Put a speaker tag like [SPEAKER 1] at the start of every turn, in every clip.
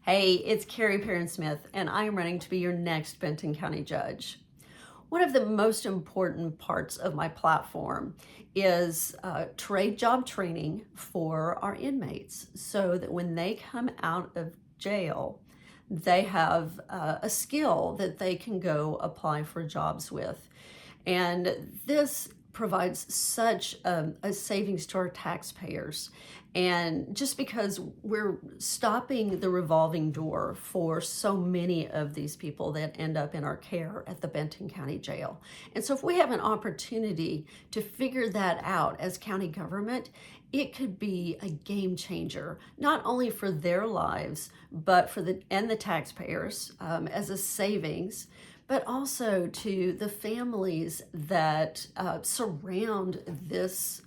[SPEAKER 1] Hey, it's Carrie Perrin-Smith, and I am running to be your next Benton County judge. One of the most important parts of my platform is trade job training for our inmates so that when they come out of jail, they have a skill that they can go apply for jobs with. And this provides such a savings to our taxpayers. And just because we're stopping the revolving door for so many of these people that end up in our care at the Benton County Jail. And so if we have an opportunity to figure that out as county government, it could be a game changer, not only for their lives, but for the taxpayers as a savings, but also to the families that surround this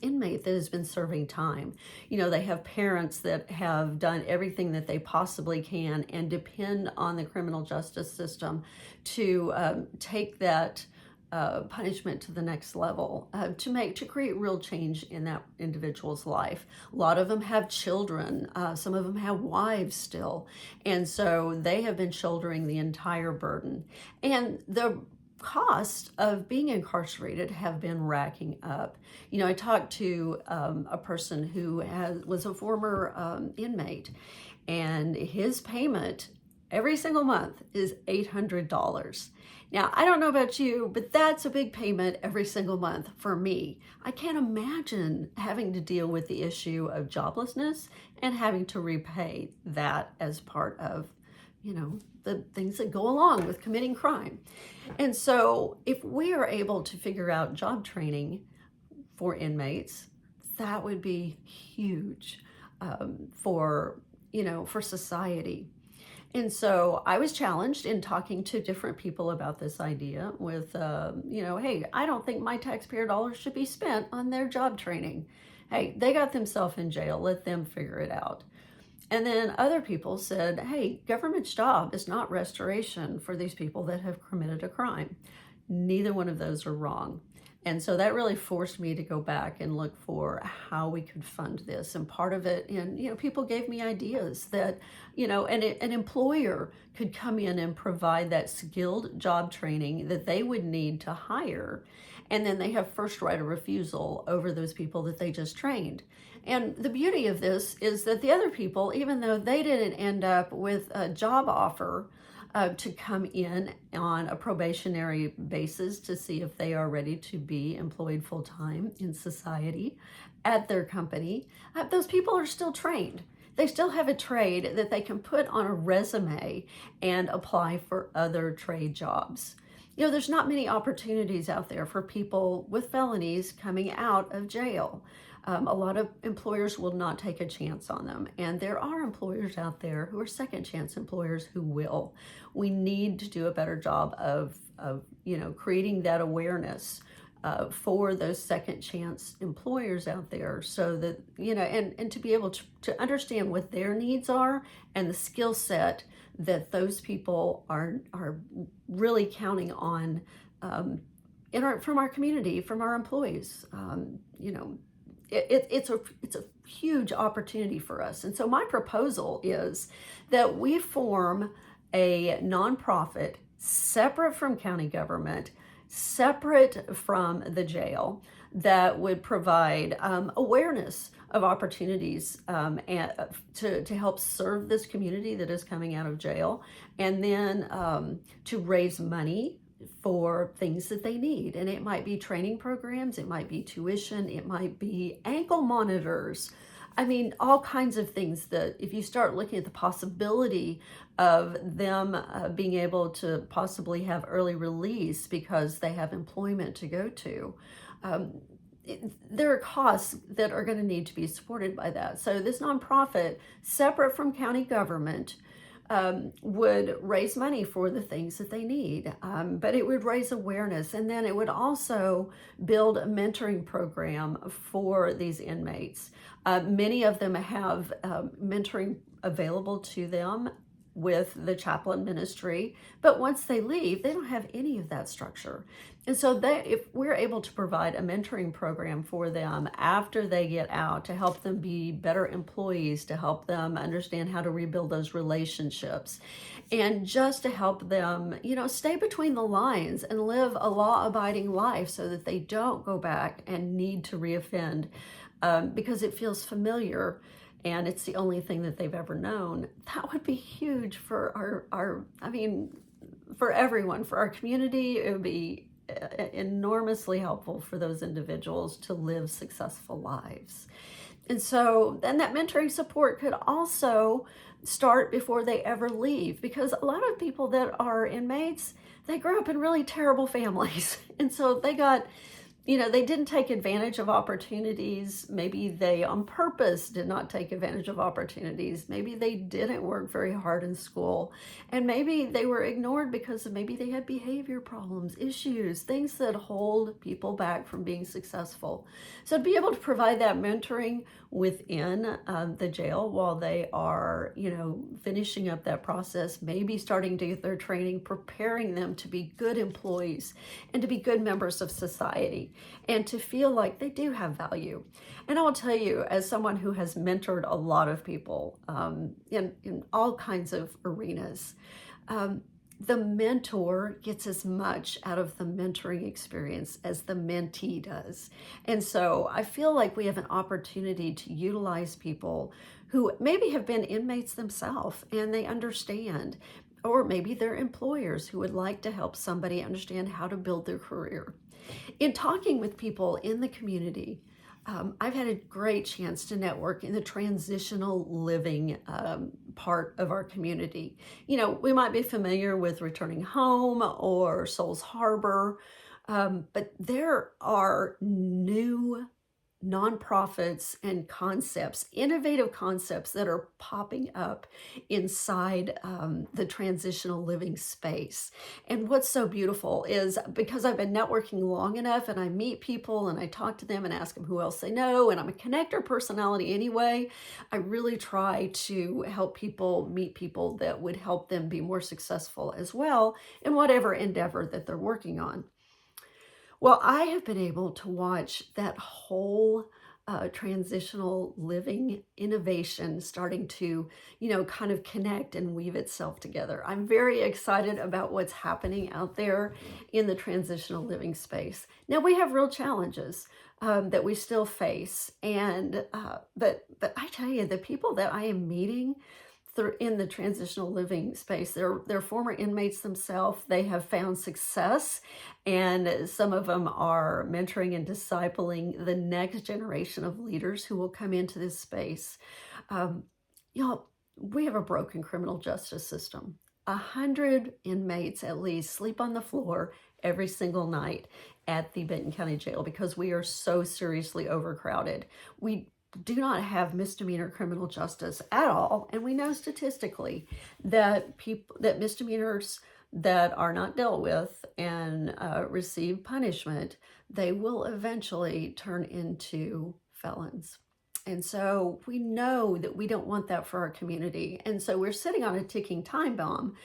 [SPEAKER 1] inmate that has been serving time. You know, they have parents that have done everything that they possibly can and depend on the criminal justice system to take that punishment to the next level, to create real change in that individual's life. A lot of them have children, some of them have wives still, and so they have been shouldering the entire burden. And the cost of being incarcerated have been racking up. You know, I talked to a person who was a former inmate, and his payment every single month is $800. Now, I don't know about you, but that's a big payment every single month for me. I can't imagine having to deal with the issue of joblessness and having to repay that as part of, you know, the things that go along with committing crime. And so if we are able to figure out job training for inmates, that would be huge for society. And so I was challenged in talking to different people about this idea with, hey, I don't think my taxpayer dollars should be spent on their job training. Hey, they got themselves in jail. Let them figure it out. And then other people said, hey, government's job is not restoration for these people that have committed a crime. Neither one of those are wrong. And so that really forced me to go back and look for how we could fund this. And part of it, and people gave me ideas that, an employer could come in and provide that skilled job training that they would need to hire. And then they have first right of refusal over those people that they just trained. And the beauty of this is that the other people, even though they didn't end up with a job offer, to come in on a probationary basis to see if they are ready to be employed full-time in society at their company. Those people are still trained. They still have a trade that they can put on a resume and apply for other trade jobs. There's not many opportunities out there for people with felonies coming out of jail. A lot of employers will not take a chance on them. And there are employers out there who are second chance employers who will. We need to do a better job of creating that awareness for those second chance employers out there so that, and to be able to understand what their needs are and the skill set that those people are really counting on from our community, from our employees. It's a huge opportunity for us. And so my proposal is that we form a nonprofit separate from county government, separate from the jail, that would provide awareness of opportunities and to help serve this community that is coming out of jail, and then to raise money for things that they need. And it might be training programs, it might be tuition, it might be ankle monitors. I mean, all kinds of things that if you start looking at the possibility of them being able to possibly have early release because they have employment to go to, there are costs that are going to need to be supported by that. So this nonprofit, separate from county government, would raise money for the things that they need, but it would raise awareness, and then it would also build a mentoring program for these inmates. Many of them have mentoring available to them with the chaplain ministry, but once they leave, they don't have any of that structure. And so if we're able to provide a mentoring program for them after they get out to help them be better employees, to help them understand how to rebuild those relationships, and just to help them, stay between the lines and live a law-abiding life so that they don't go back and need to reoffend because it feels familiar and it's the only thing that they've ever known. That would be huge for for everyone, for our community. It would be enormously helpful for those individuals to live successful lives. And so then that mentoring support could also start before they ever leave, because a lot of people that are inmates, they grew up in really terrible families. And so they got, they didn't take advantage of opportunities. Maybe they on purpose did not take advantage of opportunities. Maybe they didn't work very hard in school. And maybe they were ignored because maybe they had behavior problems, issues, things that hold people back from being successful. So to be able to provide that mentoring within the jail while they are, finishing up that process, maybe starting to get their training, preparing them to be good employees and to be good members of society, and to feel like they do have value. And I will tell you, as someone who has mentored a lot of people in all kinds of arenas, the mentor gets as much out of the mentoring experience as the mentee does. And so I feel like we have an opportunity to utilize people who maybe have been inmates themselves and they understand, or maybe they're employers who would like to help somebody understand how to build their career. In talking with people in the community, I've had a great chance to network in the transitional living part of our community. We might be familiar with Returning Home or Souls Harbor, but there are new nonprofits and concepts, innovative concepts that are popping up inside the transitional living space. And what's so beautiful is, because I've been networking long enough and I meet people and I talk to them and ask them who else they know, and I'm a connector personality anyway, I really try to help people meet people that would help them be more successful as well in whatever endeavor that they're working on. Well, I have been able to watch that whole transitional living innovation starting to, kind of connect and weave itself together. I'm very excited about what's happening out there in the transitional living space. Now, we have real challenges that we still face, and but I tell you, the people that I am meeting in the transitional living space, they're former inmates themselves. They have found success, and some of them are mentoring and discipling the next generation of leaders who will come into this space. We have a broken criminal justice system. 100 inmates at least sleep on the floor every single night at the Benton County Jail because we are so seriously overcrowded. We do not have misdemeanor criminal justice at all, and we know statistically that misdemeanors that are not dealt with and receive punishment, they will eventually turn into felons. And so we know that we don't want that for our community. And so we're sitting on a ticking time bomb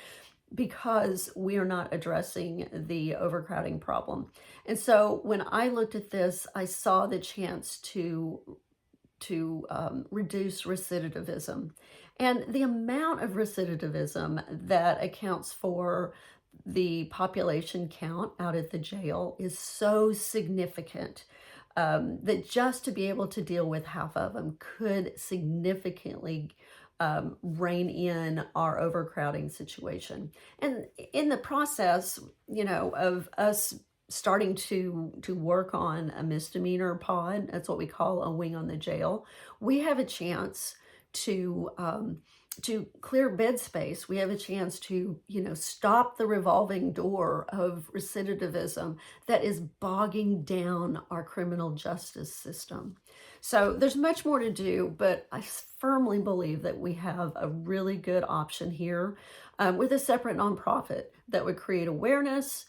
[SPEAKER 1] because we are not addressing the overcrowding problem. And so when I looked at this, I saw the chance to reduce recidivism. And the amount of recidivism that accounts for the population count out at the jail is so significant that just to be able to deal with half of them could significantly rein in our overcrowding situation. And in the process, of us starting to work on a misdemeanor pod, that's what we call a wing on the jail, we have a chance to clear bed space. We have a chance to, stop the revolving door of recidivism that is bogging down our criminal justice system. So there's much more to do, but I firmly believe that we have a really good option here with a separate nonprofit that would create awareness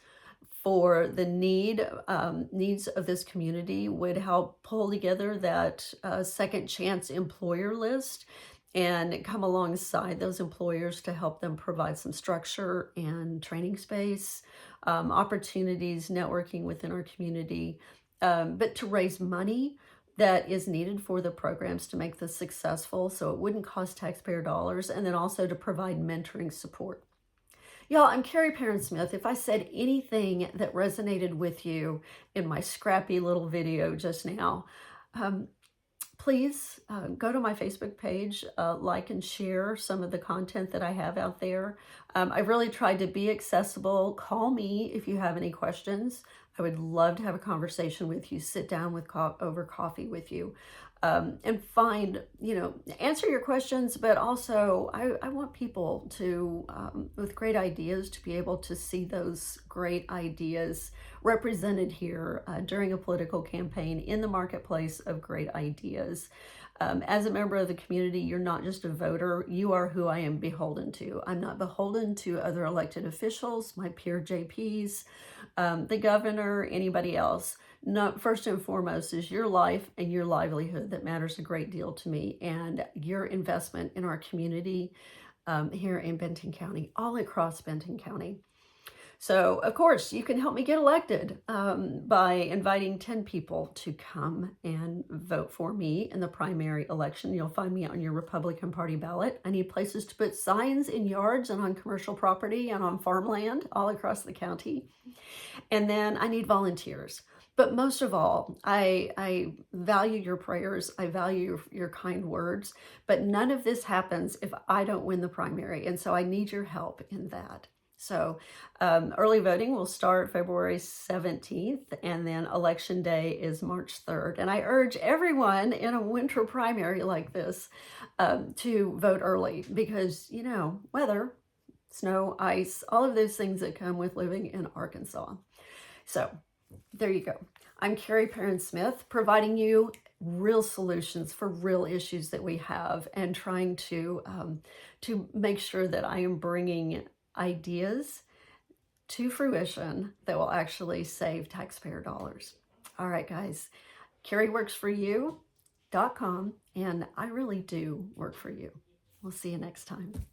[SPEAKER 1] for the needs of this community, would help pull together that second chance employer list, and come alongside those employers to help them provide some structure and training space, opportunities, networking within our community, but to raise money that is needed for the programs to make this successful so it wouldn't cost taxpayer dollars, and then also to provide mentoring support. Y'all, I'm Carrie Perrin-Smith. If I said anything that resonated with you in my scrappy little video just now, please go to my Facebook page, like and share some of the content that I have out there. I've really tried to be accessible. Call me if you have any questions. I would love to have a conversation with you, sit down with over coffee with you, and find, answer your questions, but also I want people to, with great ideas, to be able to see those great ideas represented here during a political campaign in the marketplace of great ideas. As a member of the community, you're not just a voter, you are who I am beholden to. I'm not beholden to other elected officials, my peer JPs, the governor, anybody else. No, first and foremost is your life and your livelihood that matters a great deal to me, and your investment in our community here in Benton County, all across Benton County. So, of course, you can help me get elected by inviting 10 people to come and vote for me in the primary election. You'll find me on your Republican Party ballot. I need places to put signs in yards and on commercial property and on farmland all across the county. And then I need volunteers. But most of all, I value your prayers. I value your kind words. But none of this happens if I don't win the primary. And so I need your help in that. So early voting will start February 17th, and then election day is March 3rd. And I urge everyone in a winter primary like this to vote early because, weather, snow, ice, all of those things that come with living in Arkansas. So there you go. I'm Carrie Perrin-Smith, providing you real solutions for real issues that we have, and trying to make sure that I am bringing ideas to fruition that will actually save taxpayer dollars. All right, guys, CarrieWorksForYou.com, and I really do work for you. We'll see you next time.